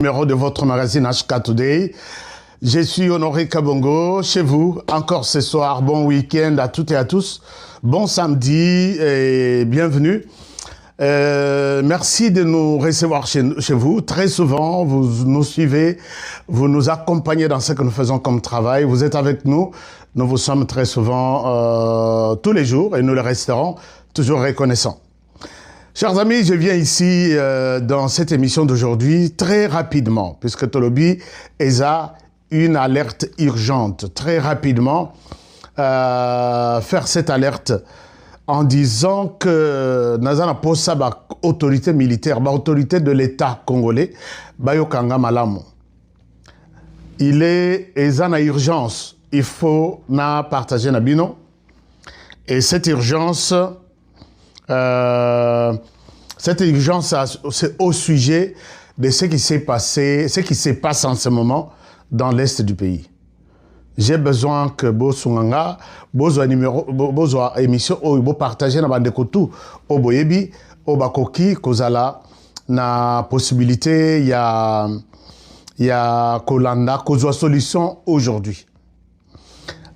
Numéro de votre magazine HK Today. Je suis Honoré Kabongo, chez vous, encore ce soir. Bon week-end à toutes et à tous. Bon samedi et bienvenue. Merci de nous recevoir chez vous. Très souvent, vous nous suivez, vous nous accompagnez dans ce que nous faisons comme travail. Vous êtes avec nous. Nous vous sommes très souvent tous les jours et nous le resterons toujours reconnaissants. Chers amis, je viens ici dans cette émission d'aujourd'hui très rapidement, puisque Tolobi a une alerte urgente. Très rapidement, faire cette alerte en disant que Nazana Posa, autorité militaire, autorité de l'État congolais, Bayokanga Malamo. Il est en urgence. Il faut na partager Nabino. Et cette urgence, c'est au sujet de ce qui s'est passé, ce qui se passe en ce moment dans l'Est du pays. J'ai besoin que Bosunganga, Bozo émission, Bo partager na bandekotu, Oboyebi, Obakoki, Kozala, na possibilité, il y a Kolanda, Kozo solution aujourd'hui.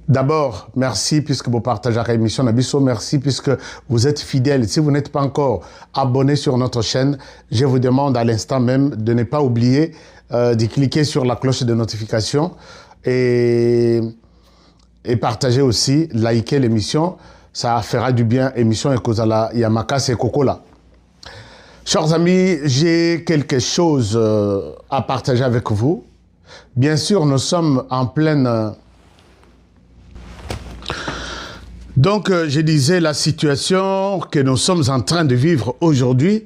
D'abord, merci puisque vous partagez l'émission Nabiso. Merci puisque vous êtes fidèles. Si vous n'êtes pas encore abonné sur notre chaîne, je vous demande à l'instant même de ne pas oublier de cliquer sur la cloche de notification et partager aussi, liker l'émission. Ça fera du bien. Émission et Kozala Yamaka c'est Kokola. Chers amis, j'ai quelque chose à partager avec vous. Bien sûr, nous sommes en pleine... Donc, je disais, la situation que nous sommes en train de vivre aujourd'hui,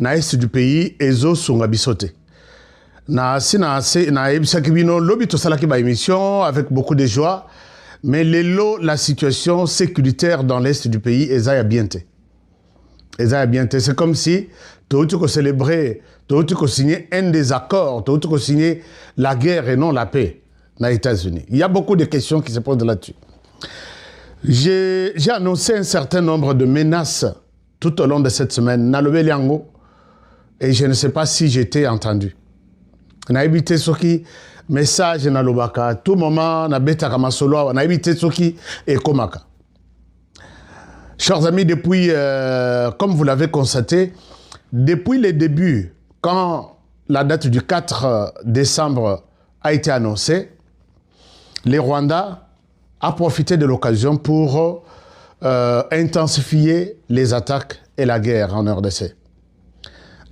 dans l'est du pays, Ezo Sungabisote. Na ebisakibino lobito salaki ba émission avec beaucoup de joie, mais la situation sécuritaire dans l'est du pays, Eza biente. C'est comme si tu as célébré, tu as signé un désaccord, tu as signé la guerre et non la paix dans les États-Unis. Il y a beaucoup de questions qui se posent là-dessus. J'ai annoncé un certain nombre de menaces tout au long de cette semaine. Et je ne sais pas si j'étais entendu. On a évité ce qui message na lobaka. Tout moment, na beta kamasolo, on a évité ce qui est komaka. Chers amis, depuis, comme vous l'avez constaté, depuis le début, quand la date du 4 décembre a été annoncée, les Rwandais a profité de l'occasion pour intensifier les attaques et la guerre en RDC.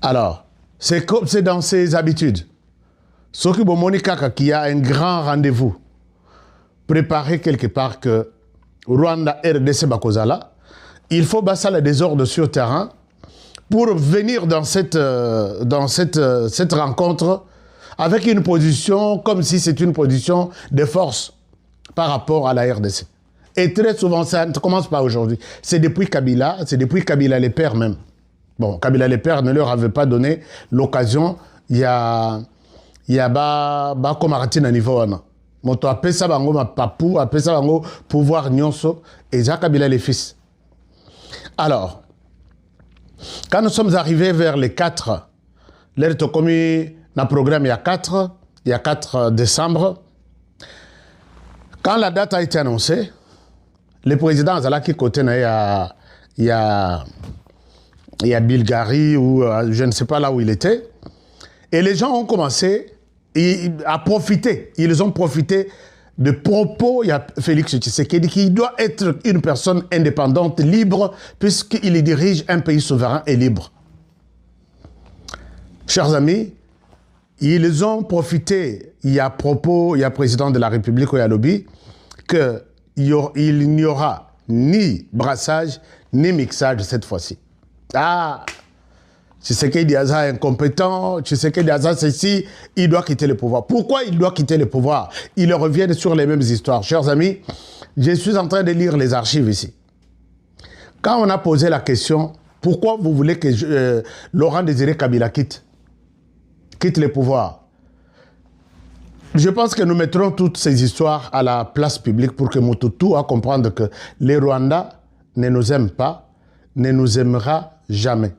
Alors, c'est dans ses habitudes. Soki Bomonika qui a un grand rendez-vous préparé quelque part que Rwanda RDC Bakozala, il faut basser le désordre sur terrain pour venir dans cette rencontre avec une position comme si c'est une position de force par rapport à la RDC. Et très souvent, ça ne commence pas aujourd'hui. C'est depuis Kabila les pères même. Bon, Kabila les pères ne leur avait pas donné l'occasion. Il y a comme à niveau wana. Moto appelle ça bango ma papou, appelle ça bango pouvoir nyonso et Jacques Kabila les fils. Alors, quand nous sommes arrivés vers les 4, l'air to commis na programme il y a 4 décembre. Quand la date a été annoncée, le président Azalaki côté il y a Bilgari ou je ne sais pas là où il était, et les gens ont commencé à profiter. Ils ont profité de propos. Il y a Félix Tshisekedi qui doit être une personne indépendante, libre, puisqu'il dirige un pays souverain et libre. Chers amis, ils ont profité, il y a président de la République ou Yalobi, qu'il n'y aura ni brassage, ni mixage cette fois-ci. Ah, Tshisekedi Aza est incompétent, Tshisekedi Aza ceci, il doit quitter le pouvoir. Pourquoi il doit quitter le pouvoir? Ils reviennent sur les mêmes histoires. Chers amis, je suis en train de lire les archives ici. Quand on a posé la question, pourquoi vous voulez que Laurent Désiré Kabila quitte le pouvoir? Je pense que nous mettrons toutes ces histoires à la place publique pour que Motutu a comprendre que les Rwandais ne nous aiment pas, ne nous aimera jamais.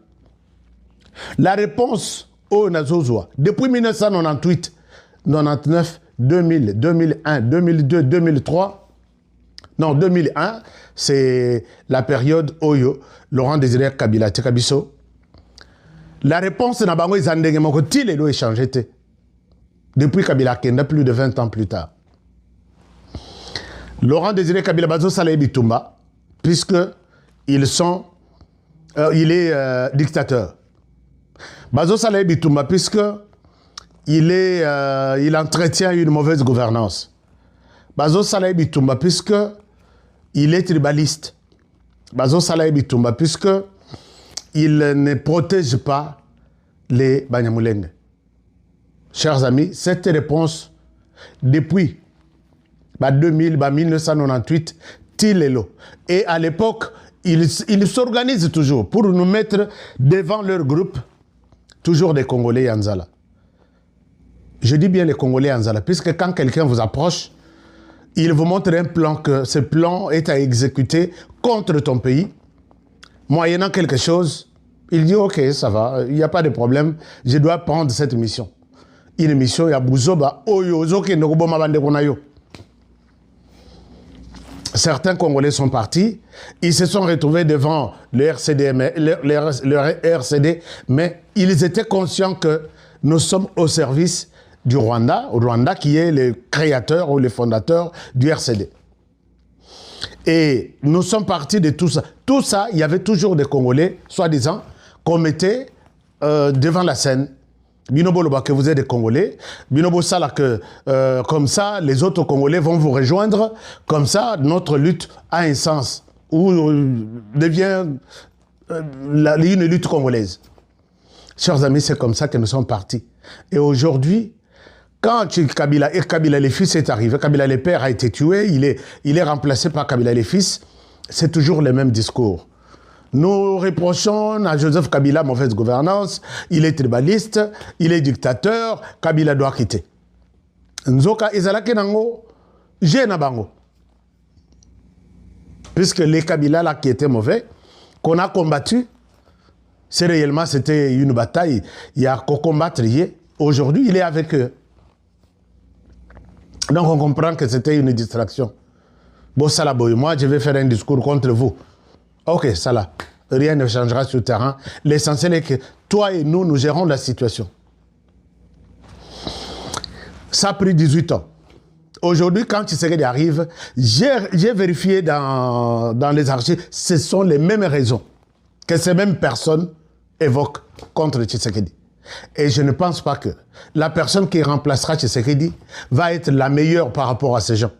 La réponse au Nazozwa. Depuis 1998, 99, 2000, 2001, 2002, 2003, non, 2001, c'est la période Oyo, Laurent Désiré Kabila, Tekabiso. La réponse n'a pas échangé. Depuis Kabila Kenda, plus de 20 ans plus tard. Laurent Désiré Kabila Bazo Saleh Bitumba, puisque il est dictateur. Bazo Saleh Bitumba, puisque il entretient une mauvaise gouvernance. Bazo Saleh Bitumba, puisque il est tribaliste. Bazo Saleh Bitumba, puisque il ne protège pas les Banyamulenge. Chers amis, cette réponse, depuis 2000, 1998, Tilelo. Et à l'époque, ils s'organisent toujours pour nous mettre devant leur groupe, toujours des Congolais Anzala. Je dis bien les Congolais Anzala, puisque quand quelqu'un vous approche, il vous montre un plan, que ce plan est à exécuter contre ton pays, moyennant quelque chose, il dit ok, ça va, il n'y a pas de problème, je dois prendre cette mission. Une mission, il y a Bouzoba, Oyo, qui ne. Certains Congolais sont partis, ils se sont retrouvés devant le RCD, mais ils étaient conscients que nous sommes au service du Rwanda, au Rwanda qui est le créateur ou le fondateur du RCD. Et nous sommes partis de tout ça. Tout ça, il y avait toujours des Congolais, soi-disant, qu'on mettait devant la scène. Binobo Loba, que vous êtes des Congolais. Binobo Sala, que comme ça, les autres Congolais vont vous rejoindre. Comme ça, notre lutte a un sens. Ou devient une lutte congolaise. Chers amis, c'est comme ça que nous sommes partis. Et aujourd'hui, quand Kabila le fils est arrivé, Kabila le père a été tué, il est remplacé par Kabila le fils, c'est toujours le même discours. Nous reprochons à Joseph Kabila mauvaise gouvernance, il est tribaliste, il est dictateur, Kabila doit quitter. Nzoka Ezalake Nango, Jenabango. Puisque les Kabila là qui étaient mauvais, qu'on a combattu, c'est réellement c'était une bataille, il y a qu'à combattre hier. Aujourd'hui, il est avec eux. Donc on comprend que c'était une distraction. Bon, ça là, moi je vais faire un discours contre vous. Ok, ça là, rien ne changera sur le terrain. L'essentiel est que toi et nous, nous gérons la situation. Ça a pris 18 ans. Aujourd'hui, quand Tshisekedi arrive, j'ai vérifié dans les archives, ce sont les mêmes raisons que ces mêmes personnes évoquent contre Tshisekedi. Et je ne pense pas que la personne qui remplacera Tshisekedi va être la meilleure par rapport à ces gens.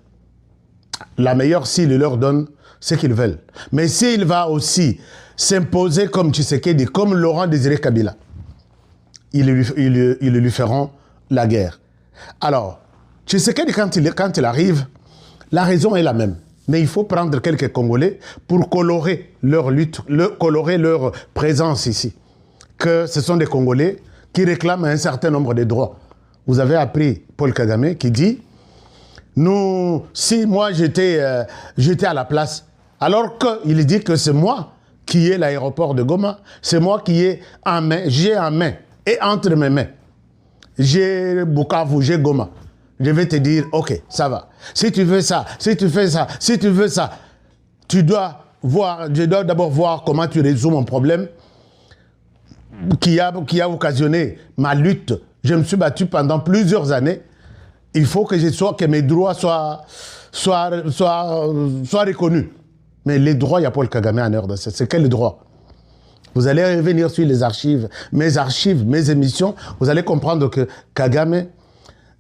La meilleure s'il leur donne ce qu'ils veulent. Mais s'il va aussi s'imposer comme Tshisekedi, comme Laurent Désiré Kabila, ils lui feront la guerre. Alors, Tshisekedi, quand il arrive, la raison est la même. Mais il faut prendre quelques Congolais pour colorer leur lutte, colorer leur présence ici. Que ce sont des Congolais qui réclament un certain nombre de droits. Vous avez appris Paul Kagame qui dit nous, si moi j'étais à la place, alors qu'il dit que c'est moi qui ai l'aéroport de Goma, c'est moi qui ai en main, j'ai en main et entre mes mains, j'ai Bukavu, j'ai Goma. Je vais te dire, ok, ça va. Si tu veux ça, si tu fais ça, si tu veux ça, je dois d'abord voir comment tu résous mon problème qui a occasionné ma lutte. Je me suis battu pendant plusieurs années. Il faut que mes droits soient reconnus. Mais les droits, il y a Paul Kagame en heure de ça. C'est quel droit? Vous allez revenir sur les archives, mes émissions, vous allez comprendre que Kagame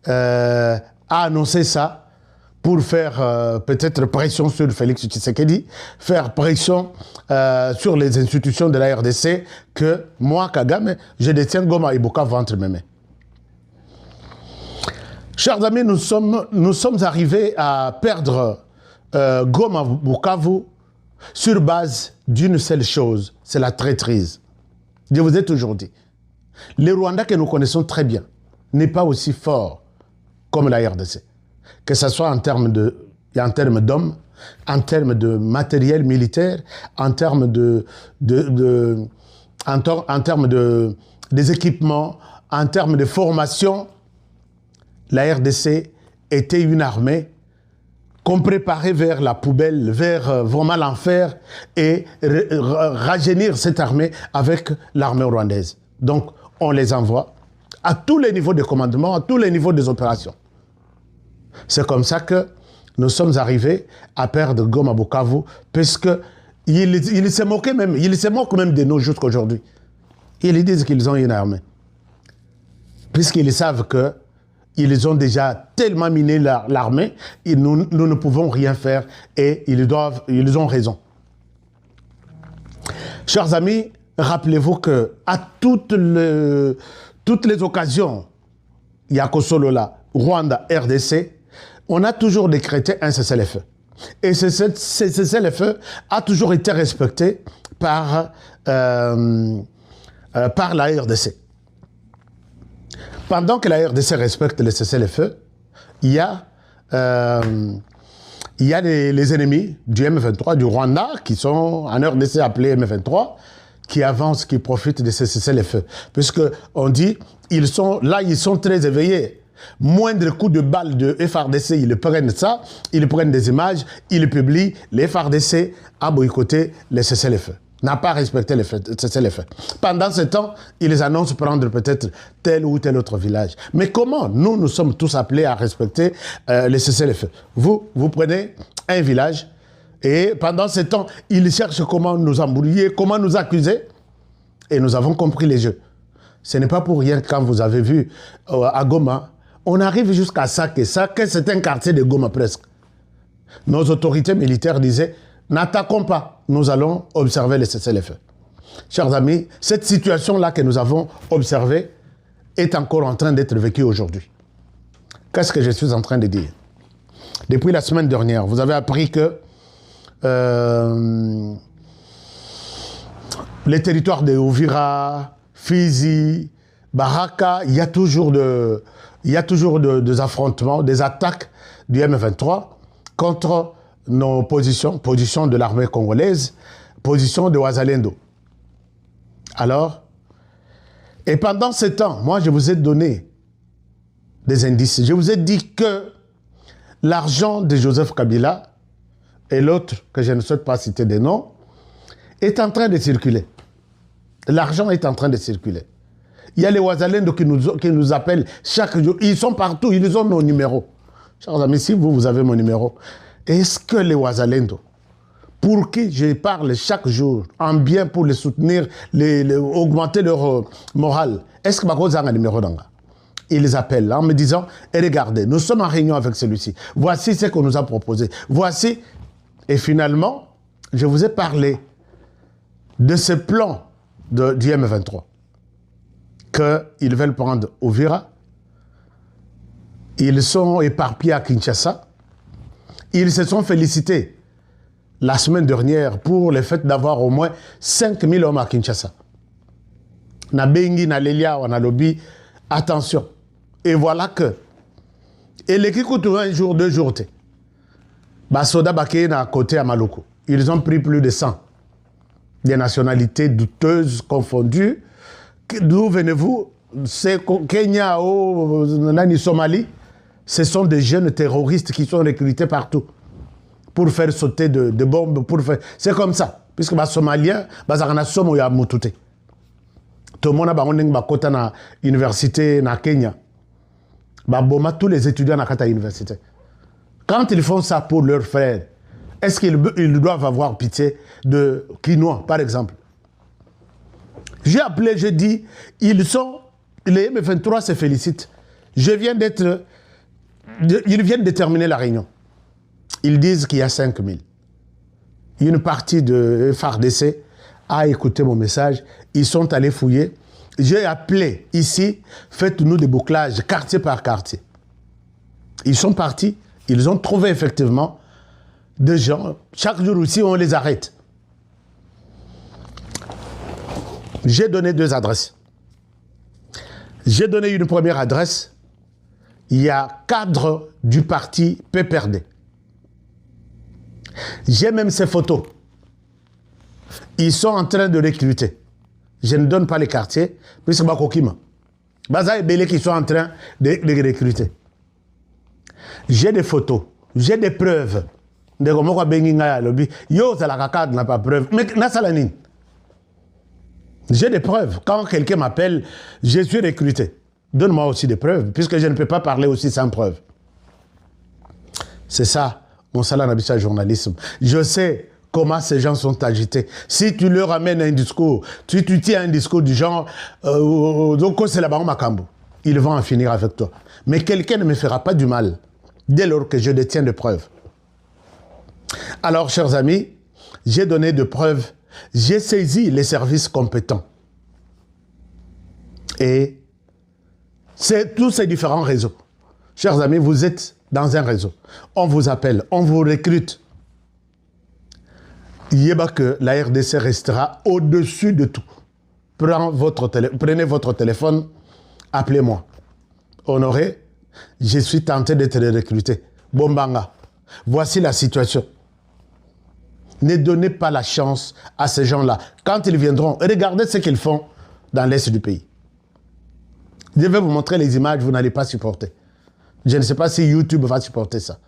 a annoncé ça pour faire peut-être pression sur Félix Tshisekedi, faire pression sur les institutions de la RDC que moi, Kagame, je détiens Goma et Bukavu entre mes mains. Chers amis, nous sommes arrivés à perdre Goma Bukavu sur base d'une seule chose, c'est la traîtrise. Je vous ai toujours dit, le Rwanda que nous connaissons très bien n'est pas aussi fort comme la RDC. Que ce soit en termes d'hommes, en termes de matériel militaire, en termes des équipements, en termes de formation, la RDC était une armée qu'on préparait vers la poubelle, vers vraiment l'enfer, et rajeunir cette armée avec l'armée rwandaise. Donc, on les envoie à tous les niveaux de commandement, à tous les niveaux des opérations. C'est comme ça que nous sommes arrivés à perdre Goma Bukavu, puisque ils se moquent même de nous jusqu'à aujourd'hui. Ils disent qu'ils ont une armée. Puisqu'ils savent qu'ils ont déjà tellement miné l'armée, nous ne pouvons rien faire et ils ont raison. Chers amis, rappelez-vous qu'à toutes les occasions, Yakosolola, Rwanda, RDC, on a toujours décrété un cessez-le-feu. Et ce cessez-le-feu a toujours été respecté par la RDC. Pendant que la RDC respecte le cessez-le-feu, il y a les ennemis du M23, du Rwanda, qui sont en RDC appelés M23, qui avancent, qui profitent de ce cessez-le-feu. Puisqu'on dit, ils sont très éveillés. Moindre coup de balle de FRDC, ils prennent ça, ils prennent des images, ils publient. Les FRDC a boycotté le cessez-le-feu, n'a pas respecté le cessez-le-feu. Pendant ce temps, ils annoncent prendre peut-être tel ou tel autre village. Mais comment nous sommes tous appelés à respecter le cessez-le-feu? Vous prenez un village et pendant ce temps, ils cherchent comment nous embrouiller, comment nous accuser. Et nous avons compris les jeux. Ce n'est pas pour rien que quand vous avez vu à Goma, on arrive jusqu'à Sake. Sake, c'est un quartier de Goma presque. Nos autorités militaires disaient, n'attaquons pas, nous allons observer le cessez-le-feu. Chers amis, cette situation-là que nous avons observée est encore en train d'être vécue aujourd'hui. Qu'est-ce que je suis en train de dire? Depuis la semaine dernière, vous avez appris que les territoires de Uvira, Fizi, Baraka, il y a toujours des affrontements, des attaques du M23 contre nos positions de l'armée congolaise, position de Wazalendo. Alors, et pendant ce temps, moi je vous ai donné des indices. Je vous ai dit que l'argent de Joseph Kabila et l'autre, que je ne souhaite pas citer des noms, est en train de circuler. L'argent est en train de circuler. Il y a les Wazalendo qui nous appellent chaque jour. Ils sont partout, ils ont nos numéros. Chers amis, si vous avez mon numéro, est-ce que les Wazalendo, pour qui je parle chaque jour, en bien pour les soutenir, augmenter leur morale, est-ce que vous avez un numéro d'anga? Ils appellent en me disant, et regardez, nous sommes en réunion avec celui-ci. Voici ce qu'on nous a proposé. Voici. Et finalement, je vous ai parlé de ce plan du M23. Qu'ils veulent prendre Uvira. Ils sont éparpillés à Kinshasa. Ils se sont félicités la semaine dernière pour le fait d'avoir au moins 5000 hommes à Kinshasa. Na Bengi, na Lelia, na Lobi, attention. Et voilà que, et l'équipe coûte un jour, 2 jours, Basoda Baké à côté à Maloko. Ils ont pris plus de 100. Des nationalités douteuses, confondues. D'où venez-vous? C'est Kenya ou Somalie. Ce sont des jeunes terroristes qui sont recrutés partout pour faire sauter de bombes. C'est comme ça. Puisque les Somaliens, ils sont à Moutoute. Tout le monde a à l'université na Kenya. Tous les étudiants à l'université. Quand ils font ça pour leurs frères, est-ce qu'ils doivent avoir pitié de Quinois, par exemple? J'ai appelé, j'ai dit, les M23 se félicitent. Ils viennent de terminer la réunion. Ils disent qu'il y a 5000. Une partie de FARDC a écouté mon message. Ils sont allés fouiller. J'ai appelé ici, faites-nous des bouclages, quartier par quartier. Ils sont partis. Ils ont trouvé effectivement des gens. Chaque jour aussi, on les arrête. J'ai donné 2 adresses. J'ai donné une première adresse. Il y a cadre du parti PPRD. J'ai même ces photos. Ils sont en train de recruter. Je ne donne pas les quartiers, puisque Bakokima. Baza et Belé qui sont en train de recruter. J'ai des photos, j'ai des preuves. De comment quoi benginga lobby. Yo, ça la cacade n'a pas preuve. Mais n'a ça la nine. J'ai des preuves. Quand quelqu'un m'appelle, je suis recruté. Donne-moi aussi des preuves, puisque je ne peux pas parler aussi sans preuve. C'est ça, mon salaire d'habitude journalisme. Je sais comment ces gens sont agités. Si tu leur amènes un discours, tu tiens un discours du genre, donc c'est là-bas, Macambo, ils vont en finir avec toi. Mais quelqu'un ne me fera pas du mal dès lors que je détiens des preuves. Alors, chers amis, j'ai donné des preuves, j'ai saisi les services compétents. Et c'est tous ces différents réseaux. Chers amis, vous êtes dans un réseau. On vous appelle, on vous recrute. Yéba que la RDC restera au-dessus de tout. Prenez votre téléphone, appelez-moi. Honoré, je suis tenté d'être recruté. Bombanga, voici la situation. Ne donnez pas la chance à ces gens-là. Quand ils viendront, regardez ce qu'ils font dans l'est du pays. Je vais vous montrer les images, vous n'allez pas supporter. Je ne sais pas si YouTube va supporter ça.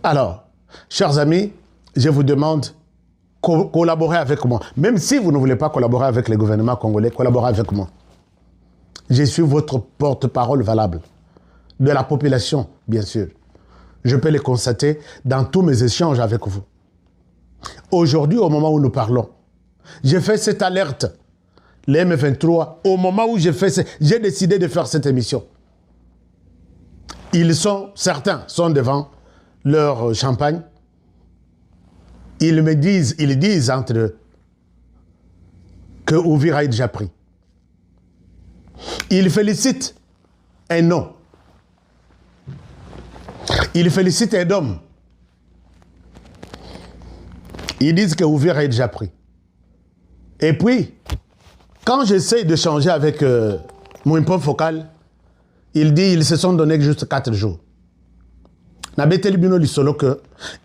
Alors, chers amis, je vous demande de collaborer avec moi. Même si vous ne voulez pas collaborer avec le gouvernement congolais, collaborez avec moi. Je suis votre porte-parole valable. De la population, bien sûr. Je peux le constater dans tous mes échanges avec vous. Aujourd'hui, au moment où nous parlons, j'ai fait cette alerte, les M23, au moment où j'ai décidé de faire cette émission. Certains sont devant leur champagne. Ils disent entre eux que Ouvira est déjà pris. Ils félicitent un homme. Ils félicitent un homme. Ils disent que Ouvira est déjà pris. Et puis, quand j'essaie de changer avec mon point focal, il dit qu'ils se sont donné juste 4 jours.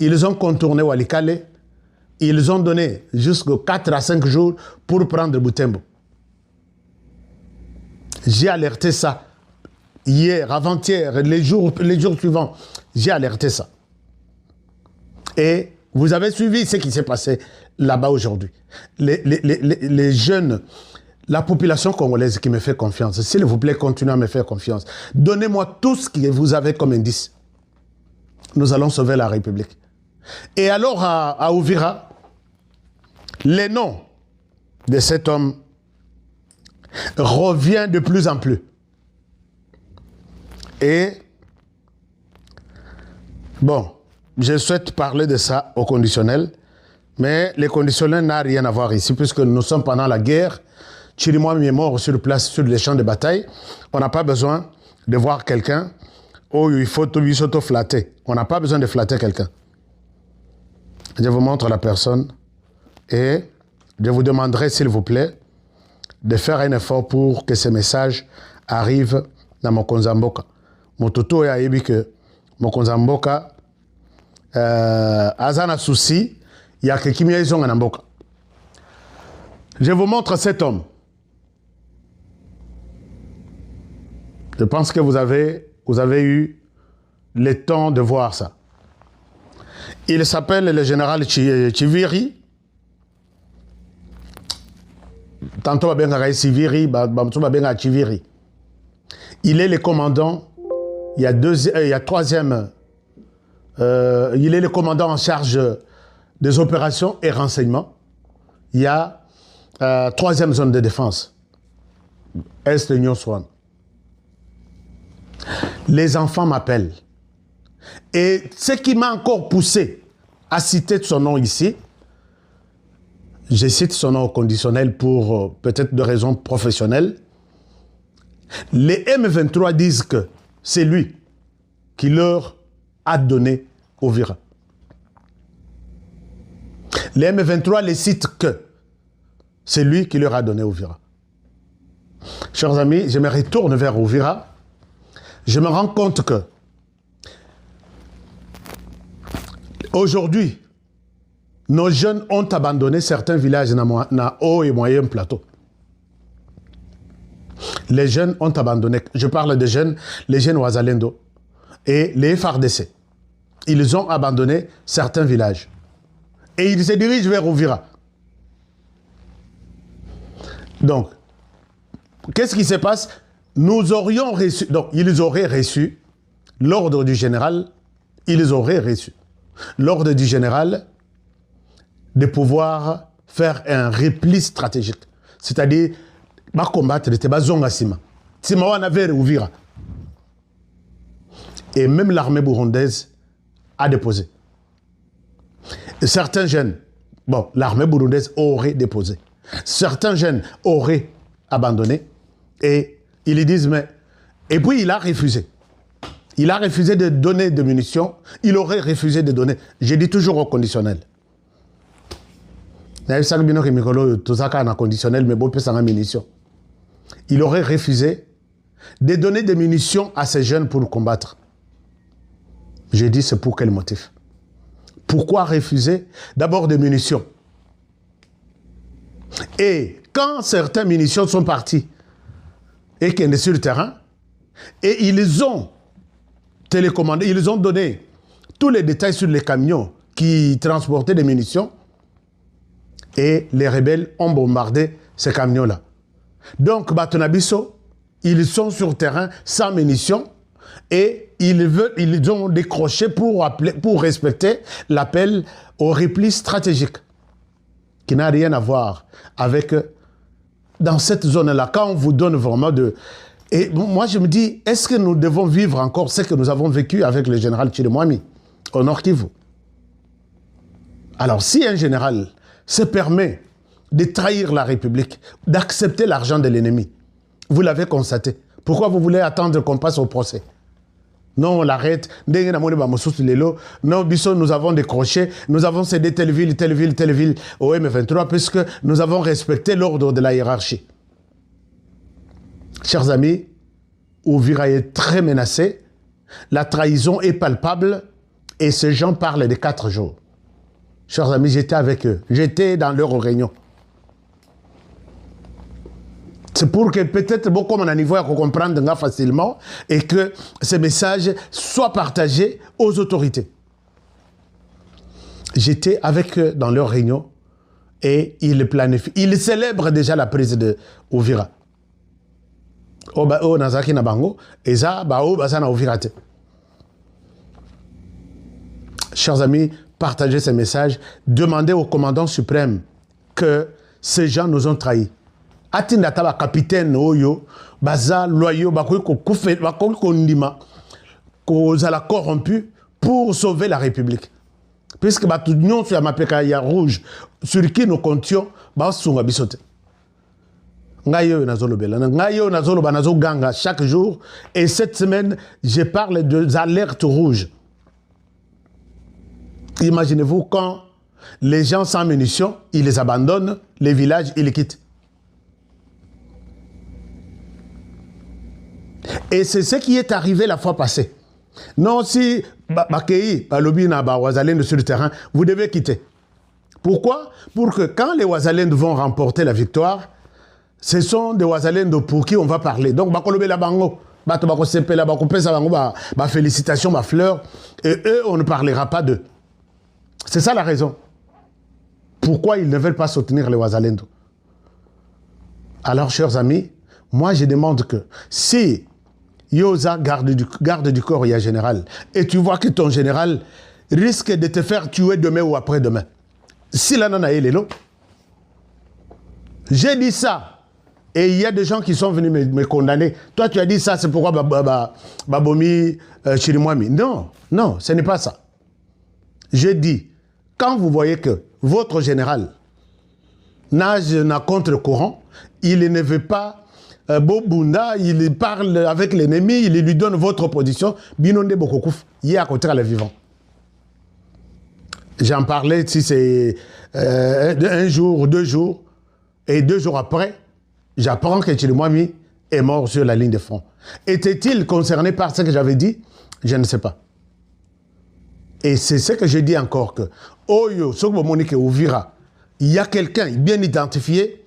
Ils ont contourné Walikale, ils ont donné jusqu'à 4 à 5 jours pour prendre Butembo. J'ai alerté ça hier, avant-hier, les jours suivants. J'ai alerté ça. Et vous avez suivi ce qui s'est passé là-bas aujourd'hui. Les jeunes, la population congolaise qui me fait confiance, s'il vous plaît, continuez à me faire confiance. Donnez-moi tout ce que vous avez comme indice. Nous allons sauver la République. Et alors, à Ouvira, les noms de cet homme revient de plus en plus. Et, bon, je souhaite parler de ça au conditionnel, mais le conditionnel n'a rien à voir ici, puisque nous sommes pendant la guerre. Chirimois est mort sur place, sur les champs de bataille. On n'a pas besoin de voir quelqu'un où il faut s'auto-flatter. On n'a pas besoin de flatter quelqu'un. Je vous montre la personne et je vous demanderai, s'il vous plaît, de faire un effort pour que ces messages arrivent dans mon Konzamboka. Mon toto est à que mon Konzamboka Azana souci, il y a quelqu'un qui est en Mboka. Je vous montre cet homme. Je pense que vous avez eu le temps de voir ça. Il s'appelle le général Chiviri. Tantôt, il y a Chiviri, Chiviri. Il est le commandant, il y a troisième, il est le commandant en charge des opérations et renseignements. Il y a troisième zone de défense, Est de Union Swan. Les enfants m'appellent. Et ce qui m'a encore poussé à citer son nom ici, je cite son nom au conditionnel pour peut-être de raisons professionnelles. Les M23 disent que c'est lui qui leur a donné Ouvira. Les M23 les citent que c'est lui qui leur a donné Ouvira. Chers amis, je me retourne vers Ouvira. Je me rends compte que aujourd'hui, nos jeunes ont abandonné certains villages dans haut et moyen plateau. Les jeunes ont abandonné. Je parle des jeunes, les jeunes Ouazalendo et les FARDC. Ils ont abandonné certains villages. Et ils se dirigent vers Ouvira. Donc, qu'est-ce qui se passe? Nous aurions reçu, donc ils auraient reçu l'ordre du général, l'ordre du général de pouvoir faire un repli stratégique. C'est-à-dire, va combattre les Tebazonga Sima. Sima on avait Ouvira. Et même l'armée burundaise a déposé. Et certains jeunes, bon, l'armée burundaise aurait déposé. Certains jeunes auraient abandonné et ils disent, mais... Et puis il a refusé. Il a refusé de donner de munitions. Il aurait refusé de donner. Je dis toujours au conditionnel. Il aurait refusé de donner des munitions à ces jeunes pour combattre. J'ai dit, c'est pour quel motif? Pourquoi refuser d'abord des munitions? Et quand certaines munitions sont parties et qu'elles sont sur le terrain, et ils ont télécommandé, ils ont donné tous les détails sur les camions qui transportaient des munitions, et les rebelles ont bombardé ces camions-là. Donc, Batonabiso, ils sont sur le terrain sans munitions et ils ont décroché pour respecter l'appel au repli stratégique qui n'a rien à voir avec, dans cette zone-là, quand on vous donne vraiment de... Et moi, je me dis, est-ce que nous devons vivre encore ce que nous avons vécu avec le général Chirimwami au Nord Kivu? Alors, si un général se permet de trahir la République, d'accepter l'argent de l'ennemi, vous l'avez constaté. Pourquoi vous voulez attendre qu'on passe au procès? Non, on l'arrête. Non, Bissot, nous avons décroché, nous avons cédé telle ville au M23, puisque nous avons respecté l'ordre de la hiérarchie. Chers amis, Ouvira est très menacé, la trahison est palpable, et ces gens parlent de 4 jours. Chers amis, j'étais avec eux, j'étais dans leur réunion. C'est pour que peut-être beaucoup de niveau comprendre facilement et que ces messages soient partagés aux autorités. J'étais avec eux dans leur réunion et ils planifient. Ils célèbrent déjà la prise de Ouvira. Chers amis, partagez ces messages. Demandez au commandant suprême que ces gens nous ont trahis. Atinda taba capitaine oyo baza loyo bakoy ko kufe bakoy ko ndima ko zala corrompu pour sauver la République. Puisque batu nyon sur mapeka ya rouge sur qui nous comptions ba sunga bisote. Ngayo nazolo bela ngayo nazolo banazo ganga chaque jour et cette semaine je parle des alertes rouges. Imaginez-vous quand les gens sans munitions, ils les abandonnent, les villages, ils les quittent. Et c'est ce qui est arrivé la fois passée. Non, si Bakei, Balobina, Ouazalendo sur le terrain, vous devez quitter. Pourquoi? Pour que quand les Ouazalendo vont remporter la victoire, ce sont des Ouazalendo pour qui on va parler. Donc, Bakolobe la bango, Batobako Sepe la Bako Pesa bango, félicitations, ma fleur, et eux, on ne parlera pas d'eux. C'est ça la raison. Pourquoi ils ne veulent pas soutenir les Ouazalendo? Alors, chers amis, moi, je demande que si Yosa, garde du corps, il y a général, et tu vois que ton général risque de te faire tuer demain ou après-demain. Si là, j'ai dit ça, et il y a des gens qui sont venus me condamner. Toi, tu as dit ça, c'est pourquoi Babomi Chirimwami. Non, non, ce n'est pas ça. Je dis, quand vous voyez que votre général nage dans contre-courant, il ne veut pas Bobunda, il parle avec l'ennemi, il lui donne votre position. Binonde Bokokouf, il est à côté à la vivant. J'en parlais si c'est un jour, 2 jours, et 2 jours après, j'apprends que Chirimwami est mort sur la ligne de front. Était-il concerné par ce que j'avais dit? Je ne sais pas. Et c'est ce que je dis encore que Oyo, Sogbo Monique Ouvira, il y a quelqu'un bien identifié